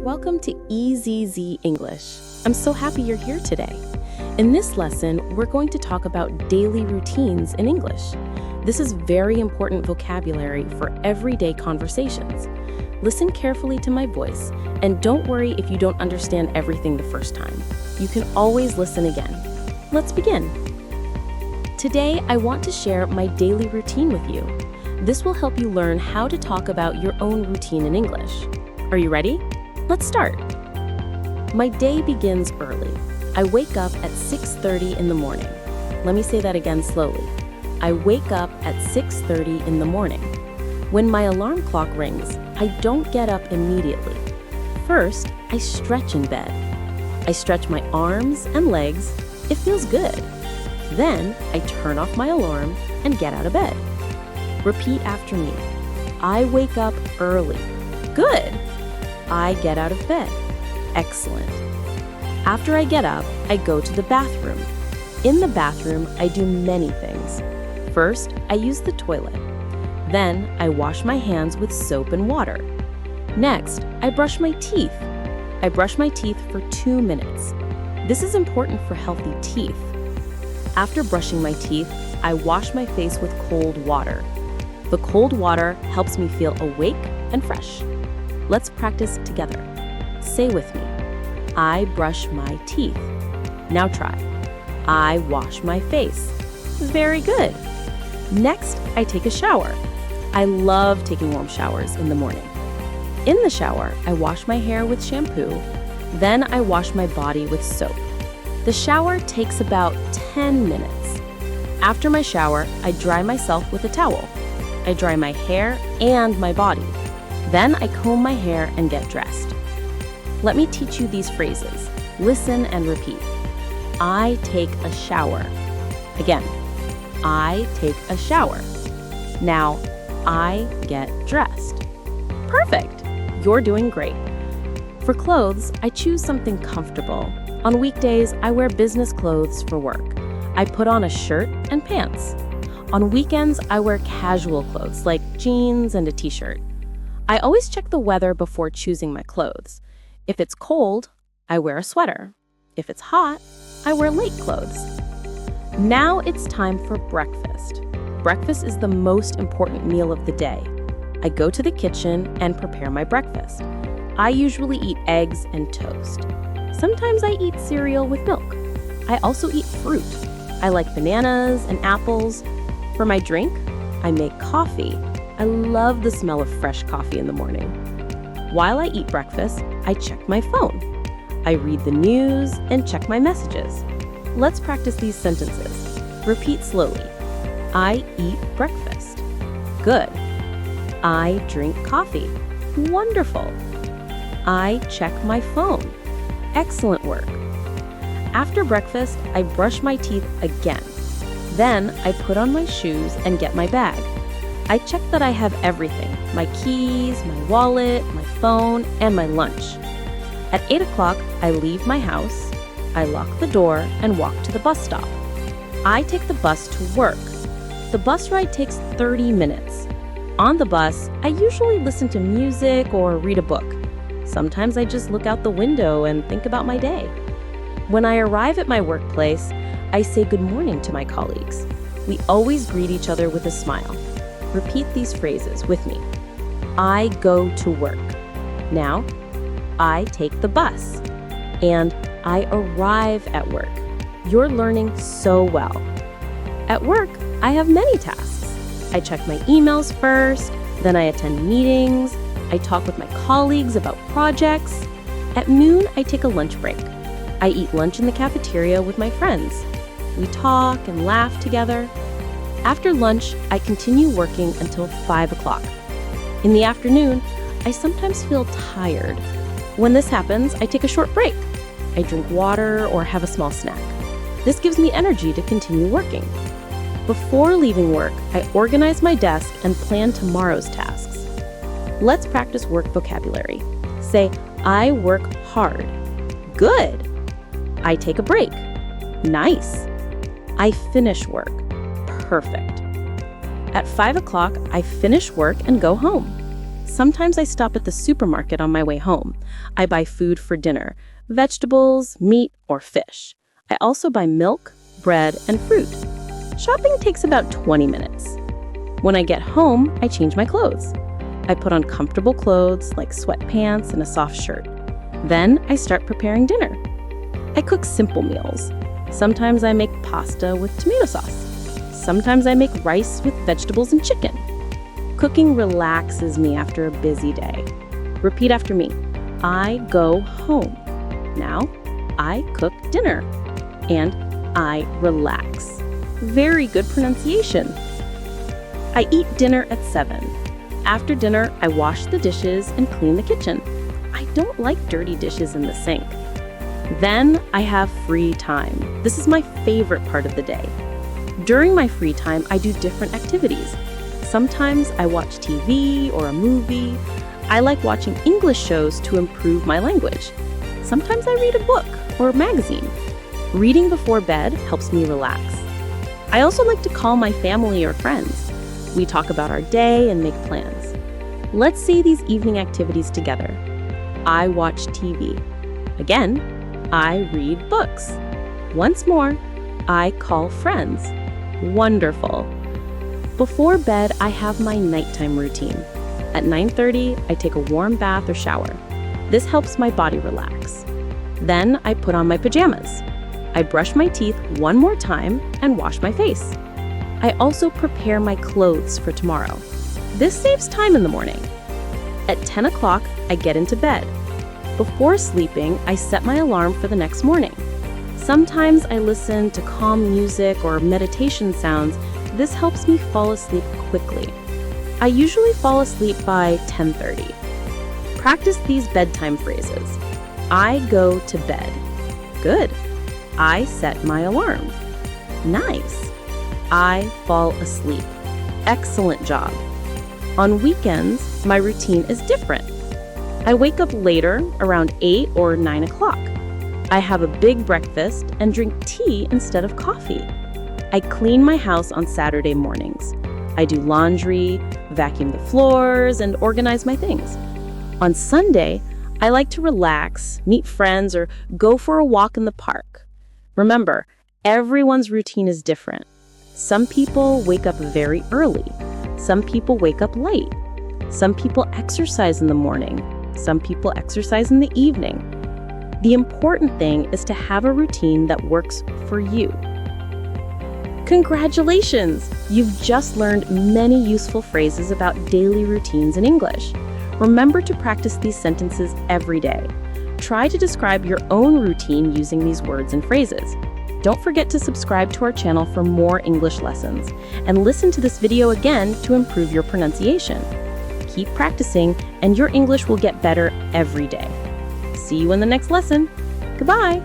Welcome to EZZ English. I'm so happy you're here today. In this lesson, we're going to talk about daily routines in English. This is very important vocabulary for everyday conversations. Listen carefully to my voice, and don't worry if you don't understand everything the first time. You can always listen again. Let's begin. Today, I want to share my daily routine with you. This will help you learn how to talk about your own routine in English. Are you ready? Let's start. My day begins early. I wake up at 6:30 in the morning. Let me say that again slowly. I wake up at 6:30 in the morning. When my alarm clock rings, I don't get up immediately. First, I stretch in bed. I stretch my arms and legs. It feels good. Then, I turn off my alarm and get out of bed. Repeat after me. I wake up early. Good. I get out of bed. Excellent. After I get up, I go to the bathroom. In the bathroom, I do many things. First, I use the toilet. Then, I wash my hands with soap and water. Next, I brush my teeth. I brush my teeth for 2 minutes. This is important for healthy teeth. After brushing my teeth, I wash my face with cold water. The cold water helps me feel awake and fresh. Let's practice together. Say with me. I brush my teeth. Now try. I wash my face. Very good. Next, I take a shower. I love taking warm showers in the morning. In the shower, I wash my hair with shampoo. Then I wash my body with soap. The shower takes about 10 minutes. After my shower, I dry myself with a towel. I dry my hair and my body. Then I comb my hair and get dressed. Let me teach you these phrases. Listen and repeat. I take a shower. Again, I take a shower. Now, I get dressed. Perfect! You're doing great. For clothes, I choose something comfortable. On weekdays, I wear business clothes for work. I put on a shirt and pants. On weekends, I wear casual clothes like jeans and a t-shirt. I always check the weather before choosing my clothes. If it's cold, I wear a sweater. If it's hot, I wear light clothes. Now it's time for breakfast. Breakfast is the most important meal of the day. I go to the kitchen and prepare my breakfast. I usually eat eggs and toast. Sometimes I eat cereal with milk. I also eat fruit. I like bananas and apples. For my drink, I make coffee. I love the smell of fresh coffee in the morning. While I eat breakfast, I check my phone. I read the news and check my messages. Let's practice these sentences. Repeat slowly. I eat breakfast. Good. I drink coffee. Wonderful. I check my phone. Excellent work. After breakfast, I brush my teeth again. Then I put on my shoes and get my bag. I check that I have everything, my keys, my wallet, my phone, and my lunch. At 8 o'clock, I leave my house, I lock the door, and walk to the bus stop. I take the bus to work. The bus ride takes 30 minutes. On the bus, I usually listen to music or read a book. Sometimes I just look out the window and think about my day. When I arrive at my workplace, I say good morning to my colleagues. We always greet each other with a smile. Repeat these phrases with me. I go to work. Now, I take the bus. And I arrive at work. You're learning so well. At work, I have many tasks. I check my emails first, then I attend meetings. I talk with my colleagues about projects. At noon, I take a lunch break. I eat lunch in the cafeteria with my friends. We talk and laugh together. After lunch, I continue working until 5 o'clock. In the afternoon, I sometimes feel tired. When this happens, I take a short break. I drink water or have a small snack. This gives me energy to continue working. Before leaving work, I organize my desk and plan tomorrow's tasks. Let's practice work vocabulary. Say, I work hard. Good. I take a break. Nice. I finish work. Perfect. At 5 o'clock, I finish work and go home. Sometimes I stop at the supermarket on my way home. I buy food for dinner, vegetables, meat, or fish. I also buy milk, bread, and fruit. Shopping takes about 20 minutes. When I get home, I change my clothes. I put on comfortable clothes like sweatpants and a soft shirt. Then I start preparing dinner. I cook simple meals. Sometimes I make pasta with tomato sauce. Sometimes I make rice with vegetables and chicken. Cooking relaxes me after a busy day. Repeat after me. I go home. Now, I cook dinner. And I relax. Very good pronunciation. I eat dinner at 7. After dinner, I wash the dishes and clean the kitchen. I don't like dirty dishes in the sink. Then I have free time. This is my favorite part of the day. During my free time, I do different activities. Sometimes I watch TV or a movie. I like watching English shows to improve my language. Sometimes I read a book or a magazine. Reading before bed helps me relax. I also like to call my family or friends. We talk about our day and make plans. Let's say these evening activities together. I watch TV. Again, I read books. Once more, I call friends. Wonderful. Before bed, I have my nighttime routine. At 9:30, I take a warm bath or shower. This helps my body relax. Then I put on my pajamas. I brush my teeth one more time and wash my face. I also prepare my clothes for tomorrow. This saves time in the morning. At 10 o'clock, I get into bed. Before sleeping, I set my alarm for the next morning. Sometimes I listen to calm music or meditation sounds. This helps me fall asleep quickly. I usually fall asleep by 10:30. Practice these bedtime phrases. I go to bed. Good. I set my alarm. Nice. I fall asleep. Excellent job. On weekends, my routine is different. I wake up later, around 8 or 9 o'clock. I have a big breakfast and drink tea instead of coffee. I clean my house on Saturday mornings. I do laundry, vacuum the floors, and organize my things. On Sunday, I like to relax, meet friends, or go for a walk in the park. Remember, everyone's routine is different. Some people wake up very early. Some people wake up late. Some people exercise in the morning. Some people exercise in the evening. The important thing is to have a routine that works for you. Congratulations! You've just learned many useful phrases about daily routines in English. Remember to practice these sentences every day. Try to describe your own routine using these words and phrases. Don't forget to subscribe to our channel for more English lessons, and listen to this video again to improve your pronunciation. Keep practicing, and your English will get better every day. See you in the next lesson. Goodbye!